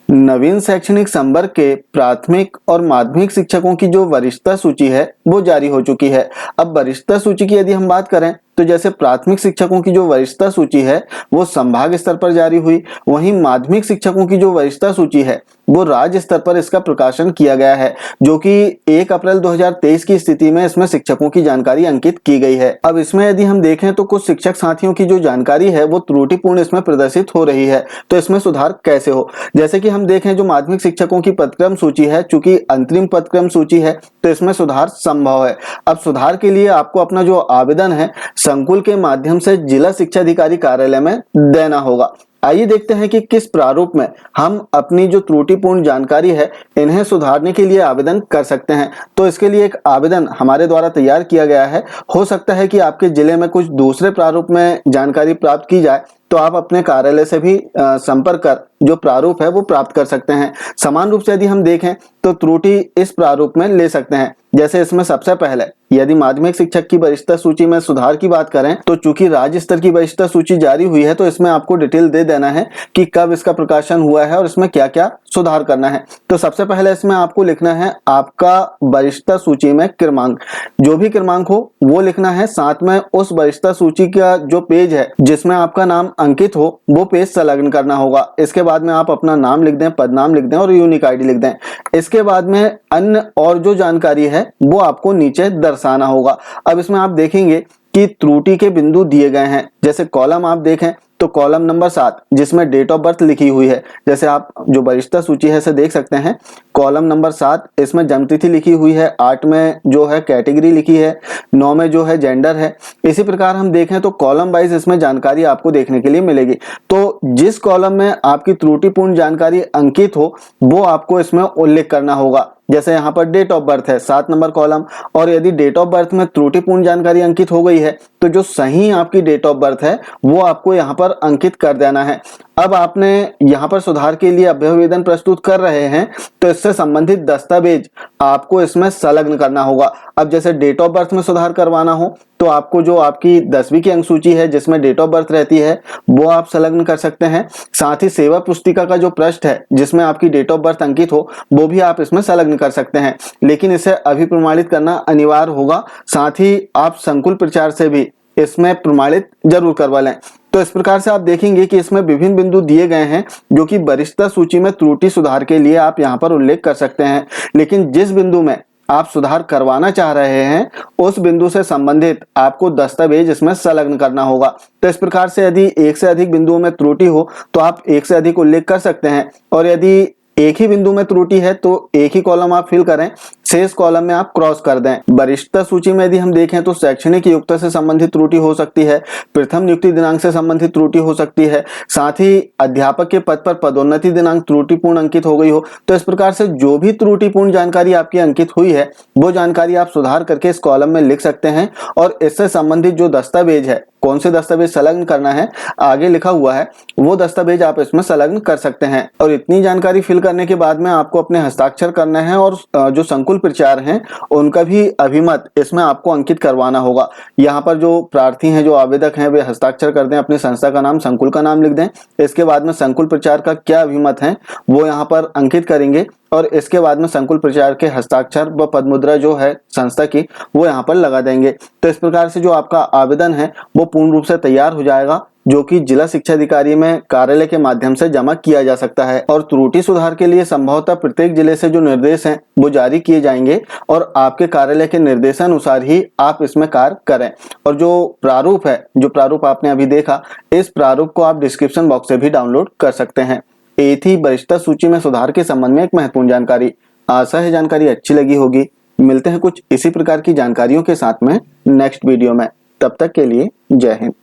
नवीन शैक्षणिक संवर्ग के प्राथमिक और माध्यमिक शिक्षकों की जो वरिष्ठता सूची है वो जारी हो चुकी है। अब वरिष्ठता सूची की यदि हम बात करें तो जैसे प्राथमिक शिक्षकों की जो वरिष्ठता सूची है वो संभाग स्तर पर जारी हुई, वहीं माध्यमिक शिक्षकों की जो वरिष्ठता सूची है वो राज्य स्तर पर इसका प्रकाशन किया गया है, जो कि 1 अप्रैल 2023 की स्थिति में इसमें शिक्षकों की जानकारी अंकित की गई है। अब इसमें यदि हम देखें तो कुछ शिक्षक साथियों की जो जानकारी है वो त्रुटिपूर्ण इसमें प्रदर्शित हो रही है, तो इसमें सुधार कैसे हो। जैसे कि हम देखें जो माध्यमिक शिक्षकों की पदक्रम सूची है, चूंकि अंतरिम पदक्रम सूची है तो इसमें सुधार संभव है। अब सुधार के लिए आपको अपना जो आवेदन है संकुल के माध्यम से जिला शिक्षा अधिकारी कार्यालय में देना होगा। आइए देखते हैं कि किस प्रारूप में हम अपनी जो त्रुटिपूर्ण जानकारी है इन्हें सुधारने के लिए आवेदन कर सकते हैं। तो इसके लिए एक आवेदन हमारे द्वारा तैयार किया गया है। हो सकता है कि आपके जिले में कुछ दूसरे प्रारूप में जानकारी प्राप्त की जाए, तो आप अपने कार्यालय से भी संपर्क कर जो प्रारूप है वो प्राप्त कर सकते हैं। समान रूप से यदि हम देखें तो त्रुटि इस प्रारूप में ले सकते हैं। जैसे इसमें सबसे पहले यदि माध्यमिक शिक्षक की वरिष्ठता सूची में सुधार की बात करें तो चूंकि राज्य स्तर की वरिष्ठता सूची जारी हुई है तो इसमें आपको डिटेल दे देना है कि कब इसका प्रकाशन हुआ है और इसमें क्या क्या सुधार करना है। तो सबसे पहले इसमें आपको लिखना है आपका वरिष्ठता सूची में क्रमांक, जो भी क्रमांक हो वो लिखना है। साथ में उस वरिष्ठता सूची का जो पेज है जिसमें आपका नाम अंकित हो वो पेज संलग्न करना होगा। इसके बाद में आप अपना नाम लिख दें, पदनाम लिख दें और यूनिक आईडी लिख दें। इसके बाद में अन्य और जो जानकारी है वो आपको नीचे दर्शाना होगा। अब इसमें आप देखेंगे कि त्रुटि के बिंदु दिए गए हैं। जैसे कॉलम आप देखें तो कॉलम नंबर 7 जिसमें डेट ऑफ बर्थ लिखी हुई है, जैसे आप जो वरिष्ठता सूची है इसे देख सकते हैं। कॉलम नंबर 7 इसमें जन्मतिथि लिखी हुई है, 8 में जो है कैटेगरी लिखी है, 9 में जो है जेंडर है। इसी प्रकार हम देखें तो कॉलम वाइज इसमें जानकारी आपको देखने के लिए मिलेगी। तो जिस कॉलम में आपकी त्रुटिपूर्ण जानकारी अंकित हो वो आपको इसमें उल्लेख करना होगा। जैसे यहाँ पर डेट ऑफ बर्थ है 7 नंबर कॉलम, और यदि डेट ऑफ बर्थ में त्रुटिपूर्ण जानकारी अंकित हो गई है तो जो सही आपकी डेट ऑफ बर्थ है वो आपको यहाँ पर अंकित कर देना है। अब आपने यहाँ पर सुधार के लिए अभ्यावेदन प्रस्तुत कर रहे हैं तो इससे संबंधित दस्तावेज आपको इसमें संलग्न करना होगा। अब जैसे डेट ऑफ बर्थ में सुधार करवाना हो तो आपको जो आपकी 10वीं की अंक सूची है जिसमें डेट ऑफ बर्थ रहती है वो आप संलग्न कर सकते हैं। साथ ही सेवा पुस्तिका का जो पृष्ठ है जिसमें आपकी डेट ऑफ बर्थ अंकित हो वो भी आप इसमें संलग्न कर सकते हैं, लेकिन इसे अभिप्रमाणित करना अनिवार्य होगा। साथ ही आप संकुल प्रचार से भी इसमें प्रमाणित जरूर करवा लें। तो इस प्रकार से आप देखेंगे कि इसमें विभिन्न बिंदु दिए गए हैं जो कि वरिष्ठता सूची में त्रुटि सुधार के लिए आप यहाँ पर उल्लेख कर सकते हैं। लेकिन जिस बिंदु में आप सुधार करवाना चाह रहे हैं उस बिंदु से संबंधित आपको दस्तावेज इसमें संलग्न करना होगा। तो इस प्रकार से यदि एक से अधिक बिंदुओं में त्रुटि हो तो आप एक से अधिक उल्लेख कर सकते हैं, और यदि एक ही बिंदु में त्रुटि है तो एक ही कॉलम आप फिल करें, शेष कॉलम में आप क्रॉस कर दें। वरिष्ठता सूची में यदि हम देखें तो शैक्षणिक योग्यता से संबंधित त्रुटि हो सकती है, प्रथम नियुक्ति दिनांक से संबंधित त्रुटि हो सकती है, साथ ही अध्यापक के पद पर पदोन्नति दिनांक त्रुटिपूर्ण अंकित हो गई हो। तो इस प्रकार से जो भी त्रुटिपूर्ण जानकारी आपकी अंकित हुई है वो जानकारी आप सुधार करके इस कॉलम में लिख सकते हैं, और इससे संबंधित जो दस्तावेज है, कौन से दस्तावेज संलग्न करना है आगे लिखा हुआ है, वो दस्तावेज आप इसमें संलग्न कर सकते हैं। और इतनी जानकारी फिल करने के बाद में आपको अपने हस्ताक्षर करना है और जो संकुल प्रचार हैं उनका भी अभिमत इसमें आपको अंकित करवाना होगा। यहाँ पर जो प्रार्थी हैं, जो आवेदक हैं, वे हस्ताक्षर कर दें, अपनी संस्था का नाम, संकुल का नाम लिख दें। इसके बाद में संकुल प्रचार का क्या अभिमत है वो यहाँ पर अंकित करेंगे, और इसके बाद में संकुल प्रचार के हस्ताक्षर व पदमुद्रा जो है संस्था की वो यहाँ पर लगा देंगे। तो इस प्रकार से जो आपका आवेदन है वो पूर्ण रूप से तैयार हो जाएगा, जो कि जिला शिक्षा अधिकारी में कार्यालय के माध्यम से जमा किया जा सकता है। और त्रुटि सुधार के लिए संभवतः प्रत्येक जिले से जो निर्देश हैं वो जारी किए जाएंगे, और आपके कार्यालय के निर्देशानुसार ही आप इसमें कार्य करें। और जो प्रारूप है, जो प्रारूप आपने अभी देखा, इस प्रारूप को आप डिस्क्रिप्शन बॉक्स से भी डाउनलोड कर सकते हैं। ये थी वरिष्ठता सूची में सुधार के संबंध में एक महत्वपूर्ण जानकारी। आशा है जानकारी अच्छी लगी होगी। मिलते हैं कुछ इसी प्रकार की जानकारियों के साथ में नेक्स्ट वीडियो में। तब तक के लिए जय हिंद।